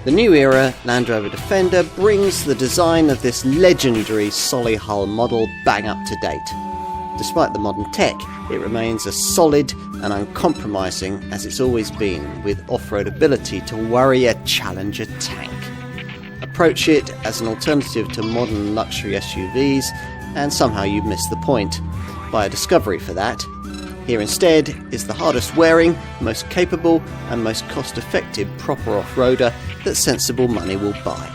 The new era Land Rover Defender brings the design of this legendary Solihull model bang up to date. Despite the modern tech, it remains as solid and uncompromising as it's always been, with off-road ability to worry a Challenger tank. Approach it as an alternative to modern luxury SUVs, and somehow you've missed the point. Buy a Discovery for that. Here instead is the hardest wearing, most capable and most cost-effective proper off-roader that sensible money will buy.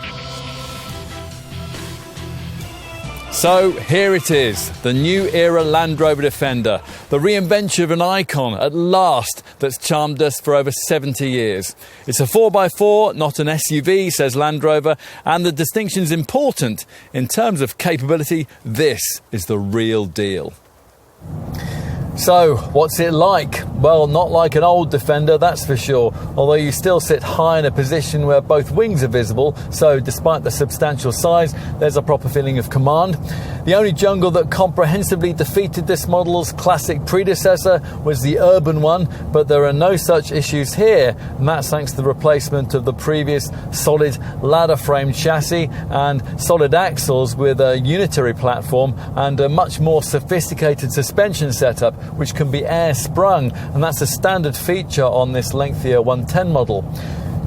So here it is, the new era Land Rover Defender, the reinvention of an icon at last that's charmed us for over 70 years. It's a 4x4, not an SUV, says Land Rover, and the distinction's important. In terms of capability, this is the real deal. So, what's it like? Well, not like an old Defender, that's for sure, although you still sit high in a position where both wings are visible, so despite the substantial size, there's a proper feeling of command. The only jungle that comprehensively defeated this model's classic predecessor was the urban one, but there are no such issues here, and that's thanks to the replacement of the previous solid ladder-framed chassis and solid axles with a unitary platform and a much more sophisticated suspension setup, which can be air-sprung, and that's a standard feature on this lengthier 110 model.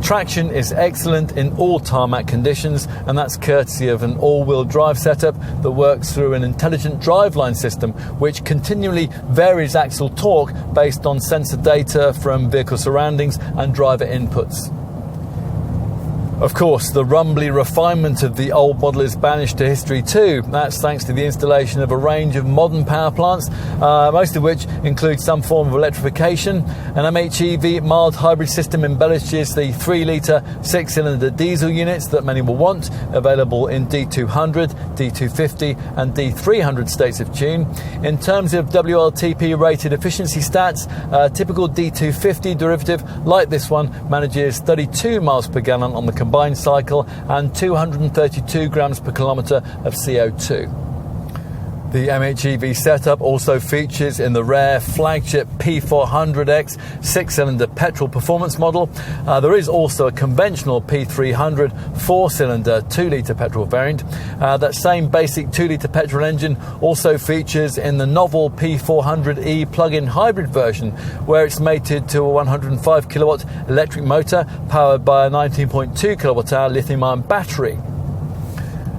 Traction is excellent in all tarmac conditions, and that's courtesy of an all-wheel drive setup that works through an intelligent driveline system which continually varies axle torque based on sensor data from vehicle surroundings and driver inputs. Of course, the rumbly refinement of the old model is banished to history too. That's thanks to the installation of a range of modern power plants, most of which include some form of electrification. An MHEV mild hybrid system embellishes the 3-litre 6-cylinder diesel units that many will want, available in D200, D250 and D300 states of tune. In terms of WLTP-rated efficiency stats, a typical D250 derivative like this one manages 32 miles per gallon on the combined cycle and 232 grams per kilometre of CO2. The MHEV setup also features in the rare flagship P400e 6-cylinder petrol performance model. There is also a conventional P300 4-cylinder 2-litre petrol variant. That same basic 2-litre petrol engine also features in the novel P400e Plug-in Hybrid version, where it's mated to a 105 kilowatt electric motor powered by a 19.2 kilowatt-hour lithium-ion battery.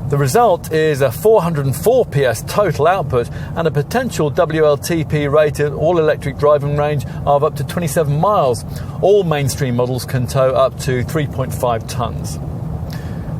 The result is a 404 PS total output and a potential WLTP-rated all-electric driving range of up to 27 miles. All mainstream models can tow up to 3.5 tonnes.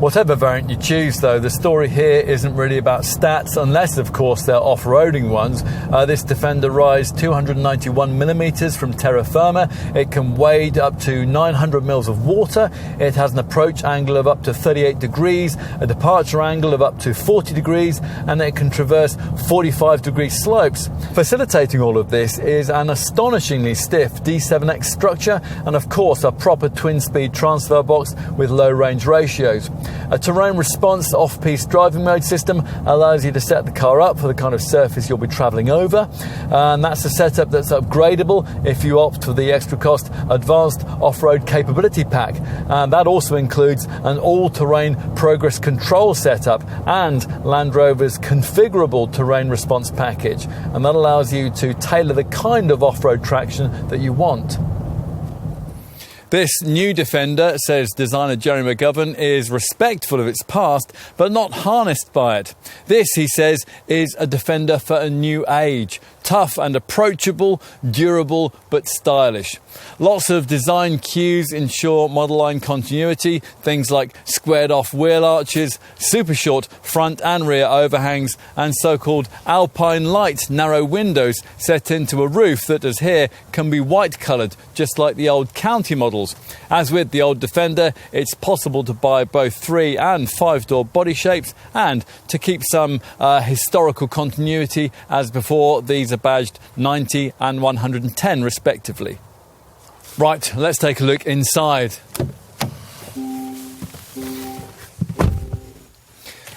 Whatever variant you choose, though, the story here isn't really about stats, unless, of course, they're off-roading ones. This Defender rides 291 millimetres from terra firma. It can wade up to 900 mils of water. It has an approach angle of up to 38 degrees, a departure angle of up to 40 degrees, and it can traverse 45-degree slopes. Facilitating all of this is an astonishingly stiff D7X structure and, of course, a proper twin-speed transfer box with low range ratios. A terrain response off-piste driving mode system allows you to set the car up for the kind of surface you'll be travelling over, and that's a setup that's upgradable if you opt for the extra cost advanced off-road capability pack. And that also includes an all-terrain progress control setup and Land Rover's configurable terrain response package, and that allows you to tailor the kind of off-road traction that you want. This new Defender, says designer Jerry McGovern, is respectful of its past, but not harnessed by it. This, he says, is a Defender for a new age. Tough and approachable, durable but stylish. Lots of design cues ensure model line continuity, things like squared off wheel arches, super short front and rear overhangs, and so-called alpine light narrow windows set into a roof that, as here, can be white coloured, just like the old county models. As with the old Defender, it's possible to buy both 3 and 5-door body shapes, and to keep some historical continuity as before, these are badged 90 and 110 respectively. Right, let's take a look inside.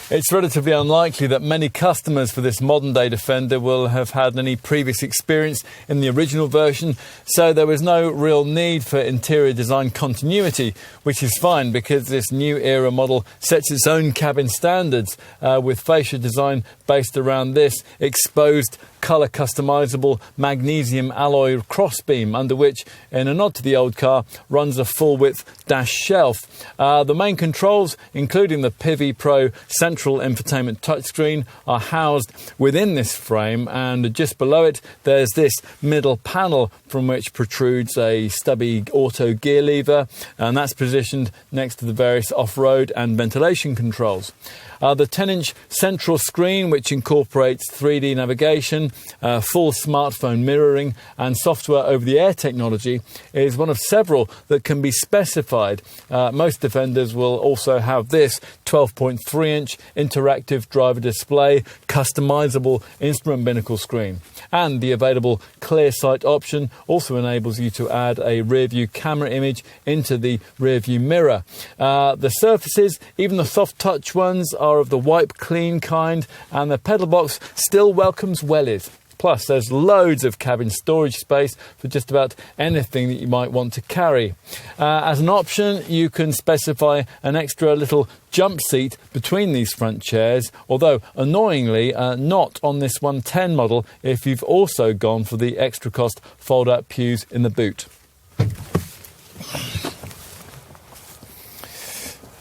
It's relatively unlikely that many customers for this modern-day Defender will have had any previous experience in the original version, so there was no real need for interior design continuity, which is fine because this new era model sets its own cabin standards with fascia design based around this exposed colour customisable magnesium alloy crossbeam, under which, in a nod to the old car, runs a full-width dash shelf. The main controls, including the PHEV Pro central infotainment touchscreen, are housed within this frame, and just below it there's this middle panel from which protrudes a stubby auto gear lever, and that's positioned next to the various off-road and ventilation controls. The 10-inch central screen, which incorporates 3D navigation, full smartphone mirroring and software over-the-air technology, is one of several that can be specified. Most Defenders will also have this 12.3-inch interactive driver display, customisable instrument binnacle screen. And the available clear sight option also enables you to add a rear-view camera image into the rear-view mirror. The surfaces, even the soft touch ones, are of the wipe clean kind, and the pedal box still welcomes wellies. Plus, there's loads of cabin storage space for just about anything that you might want to carry. As an option, you can specify an extra little jump seat between these front chairs, although annoyingly not on this 110 model if you've also gone for the extra cost fold-out pews in the boot.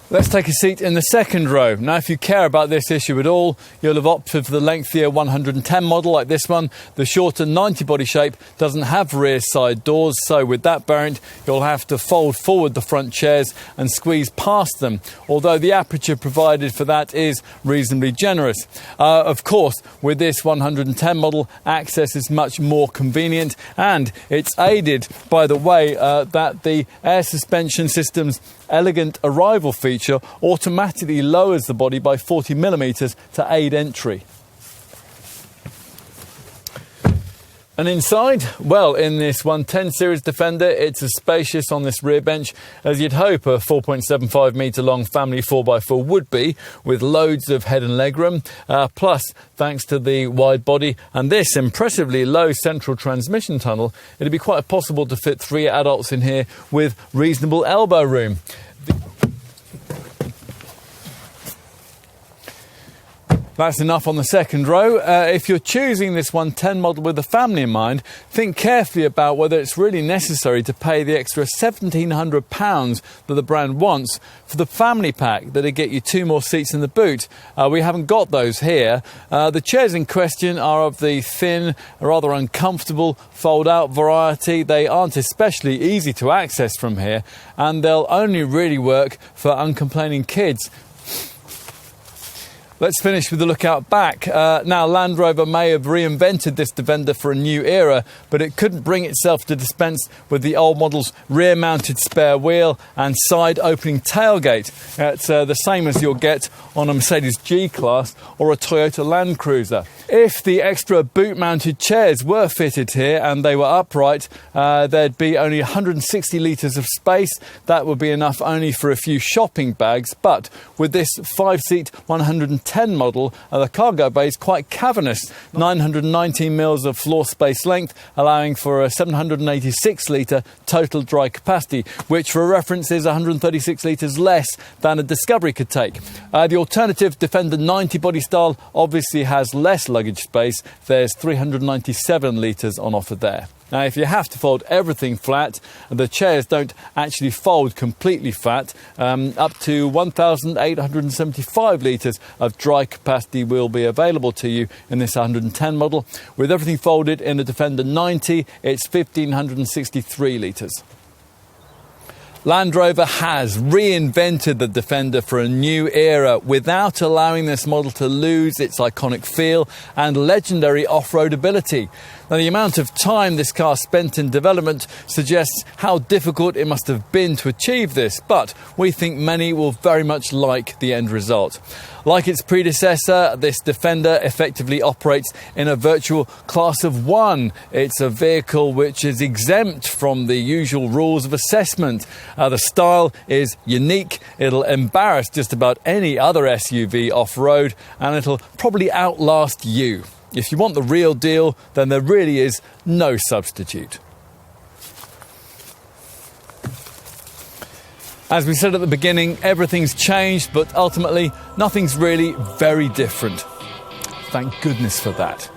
Let's take a seat in the second row. Now, if you care about this issue at all, you'll have opted for the lengthier 110 model like this one. The shorter 90 body shape doesn't have rear side doors, so with that variant, you'll have to fold forward the front chairs and squeeze past them, although the aperture provided for that is reasonably generous. Of course, with this 110 model, access is much more convenient, and it's aided by the way that the air suspension system's elegant arrival feature automatically lowers the body by 40mm to aid entry. And inside, well, in this 110 series Defender, it's as spacious on this rear bench as you'd hope a 4.75 metre long family 4x4 would be, with loads of head and legroom. Plus, thanks to the wide body and this impressively low central transmission tunnel, it'd be quite possible to fit 3 adults in here with reasonable elbow room. That's enough on the second row. If you're choosing this 110 model with a family in mind, think carefully about whether it's really necessary to pay the extra £1,700 that the brand wants for the family pack that'll get you 2 more seats in the boot. We haven't got those here. The chairs in question are of the thin, rather uncomfortable fold-out variety. They aren't especially easy to access from here, and they'll only really work for uncomplaining kids. Let's finish with a look out back. Now, Land Rover may have reinvented this Defender for a new era, but it couldn't bring itself to dispense with the old model's rear-mounted spare wheel and side-opening tailgate. It's the same as you'll get on a Mercedes G-Class or a Toyota Land Cruiser. If the extra boot-mounted chairs were fitted here and they were upright, there'd be only 160 litres of space. That would be enough only for a few shopping bags, but with this 5-seat 110 model, the cargo bay is quite cavernous, 919 mils of floor space length, allowing for a 786 litre total dry capacity, which for reference is 136 litres less than a Discovery could take. The alternative Defender 90 body style obviously has less luggage space. There's 397 litres on offer there. Now, if you have to fold everything flat, the chairs don't actually fold completely flat. Up to 1,875 litres of dry capacity will be available to you in this 110 model. With everything folded in the Defender 90, it's 1,563 litres. Land Rover has reinvented the Defender for a new era without allowing this model to lose its iconic feel and legendary off-road ability. Now, the amount of time this car spent in development suggests how difficult it must have been to achieve this, but we think many will very much like the end result. Like its predecessor, this Defender effectively operates in a virtual class of one. It's a vehicle which is exempt from the usual rules of assessment. The style is unique, it'll embarrass just about any other SUV off-road, and it'll probably outlast you. If you want the real deal, then there really is no substitute. As we said at the beginning, everything's changed, but ultimately nothing's really very different. Thank goodness for that.